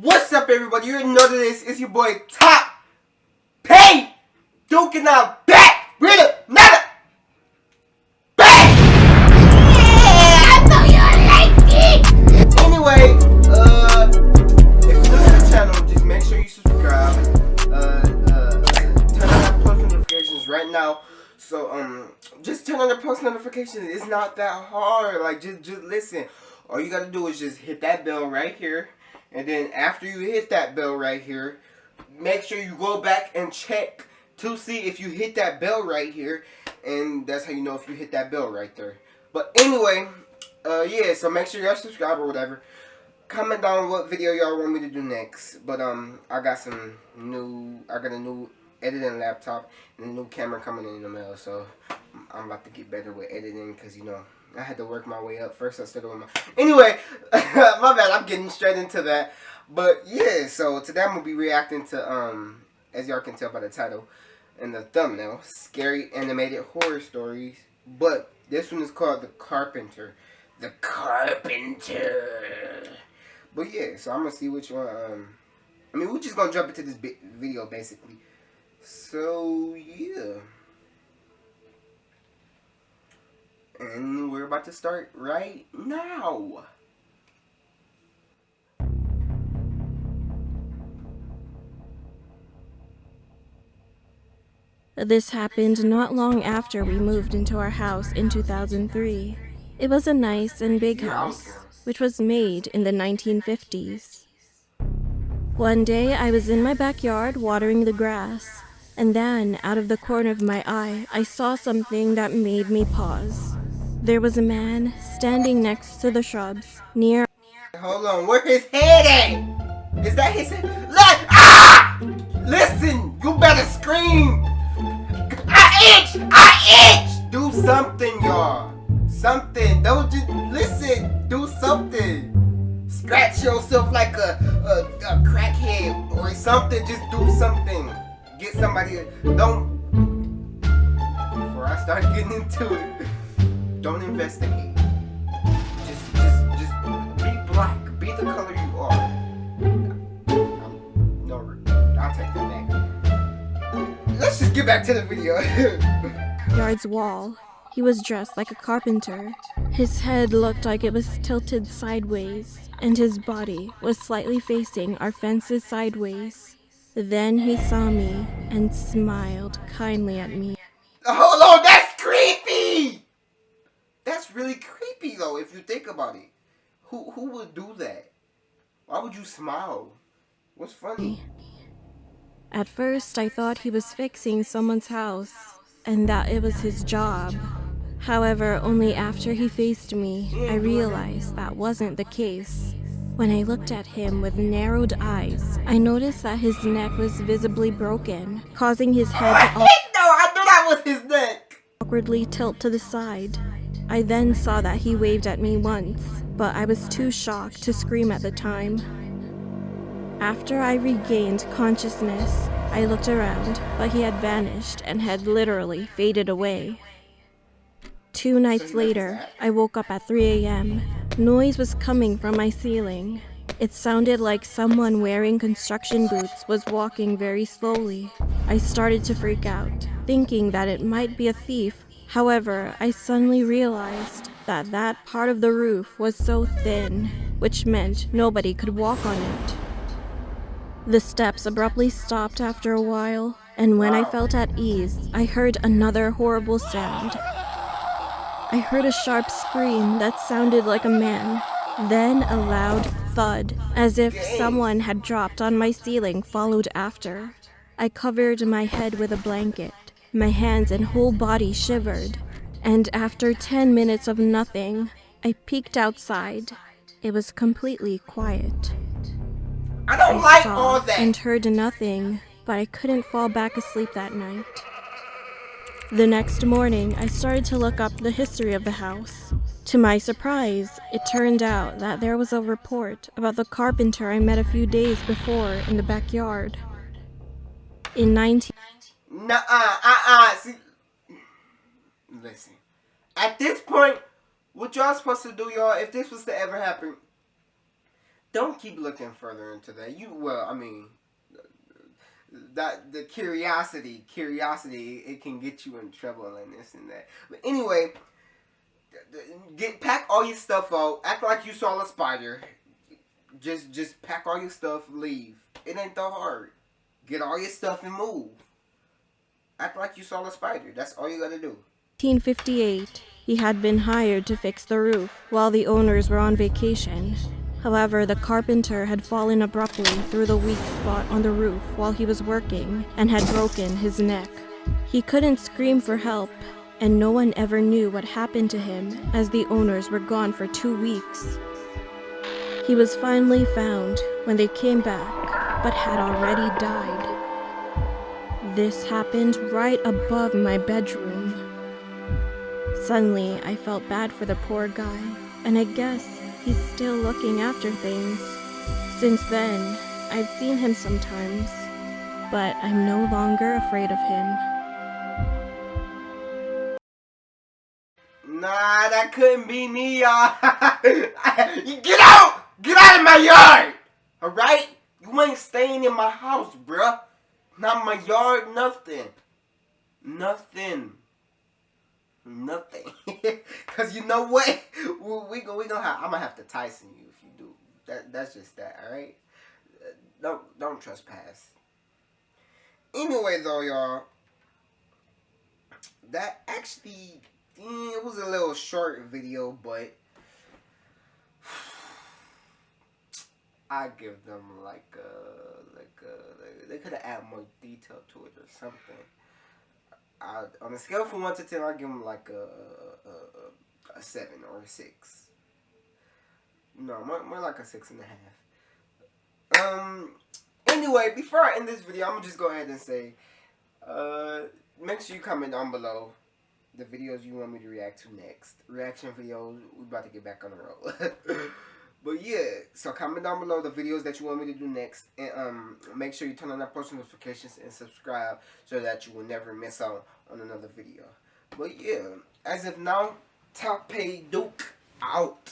What's up, everybody? You already know this. It's your boy Top Pay Duke, and I'm back with another bang. I know you like it. Anyway, if you're new to the channel, just make sure you subscribe. Turn on post notifications right now. So just turn on the post notifications. It's not that hard. Like just listen. All you gotta do is just hit that bell right here. And then after you hit that bell right here, make sure you go back and check to see if you hit that bell right here. And that's how you know if you hit that bell right there. But anyway, yeah, so make sure y'all subscribe or whatever. Comment down what video y'all want me to do next. But I got a new editing laptop and a new camera coming in the mail. So I'm about to get better with editing because, you know, I had to work my way up. First I started with my... Anyway, my bad, I'm getting straight into that. But yeah, so today I'm going to be reacting to, as y'all can tell by the title and the thumbnail, scary animated horror stories. But this one is called The Carpenter. The Carpenter. But yeah, so I'm going to see which one, I mean, we're just going to jump into this video basically. So yeah. And we're about to start right now. This happened not long after we moved into our house in 2003. It was a nice and big house, which was made in the 1950s. One day I was in my backyard watering the grass, and then out of the corner of my eye, I saw something that made me pause. There was a man standing next to the shrubs near... Hold on, where his head at? Is that his head? Look! Ah! Listen, you better scream! I itch! I itch! Do something, y'all. Something. Don't just listen. Do something. Scratch yourself like a crackhead or something. Just do something. Get somebody. Don't. Before I start getting into it, don't investigate. Just be black. Be the color you are. No, I'll take that back. Let's just get back to the video. yard's wall. He was dressed like a carpenter. His head looked like it was tilted sideways, and his body was slightly facing our fences sideways. Then he saw me and smiled kindly at me. Hold on, that's creepy! That's really creepy though, if you think about it. Who would do that? Why would you smile? What's funny? At first, I thought he was fixing someone's house, and that it was his job. However, only after he faced me, I realized that wasn't the case. When I looked at him with narrowed eyes, I noticed that his neck was visibly broken, causing his head to No, I thought that was his neck! Awkwardly tilt to the side. I then saw that he waved at me once, but I was too shocked to scream at the time. After I regained consciousness, I looked around, but he had vanished and had literally faded away. 2 nights later, I woke up at 3 a.m. Noise was coming from my ceiling. It sounded like someone wearing construction boots was walking very slowly. I started to freak out, thinking that it might be a thief. However, I suddenly realized that that part of the roof was so thin, which meant nobody could walk on it. The steps abruptly stopped after a while, and when I felt at ease, I heard another horrible sound. I heard a sharp scream that sounded like a man, then a loud thud, as if someone had dropped on my ceiling, followed after. I covered my head with a blanket. My hands and whole body shivered, and after 10 minutes of nothing, I peeked outside. It was completely quiet. I don't like all that. And heard nothing, but I couldn't fall back asleep that night. The next morning, I started to look up the history of the house. To my surprise, it turned out that there was a report about the carpenter I met a few days before in the backyard. In 19... See, listen. At this point, what y'all supposed to do, y'all, if this was to ever happen, don't keep looking further into that. That the curiosity, it can get you in trouble and this and that. But anyway, pack all your stuff out. Act like you saw a spider. Just pack all your stuff, leave. It ain't that hard. Get all your stuff and move. Act like you saw a spider. That's all you gotta do. 1958, he had been hired to fix the roof while the owners were on vacation. However, the carpenter had fallen abruptly through the weak spot on the roof while he was working and had broken his neck. He couldn't scream for help, and no one ever knew what happened to him as the owners were gone for 2 weeks. He was finally found when they came back, but had already died. This happened right above my bedroom. Suddenly, I felt bad for the poor guy, and I guess he's still looking after things. Since then, I've seen him sometimes, but I'm no longer afraid of him. Nah, that couldn't be me, y'all. Get out! Get out of my yard! Alright? You ain't staying in my house, bruh. Not my yard, nothing. Nothing. Cause you know what? I'm gonna have to Tyson you if you do. That's just that, alright? Don't trespass. Anyway though, y'all, that actually, it was a little short video, but I give them they could have added more detail to it or something. On a scale from 1 to 10, I give them like a 7 or a 6. No, more like a 6.5. Anyway, before I end this video, I'm gonna just go ahead and say, make sure you comment down below the videos you want me to react to next. Reaction videos, we about to get back on the road. But yeah, so comment down below the videos that you want me to do next, and make sure you turn on that post notifications and subscribe so that you will never miss out on another video. But yeah, as of now, Top Pay Duke out.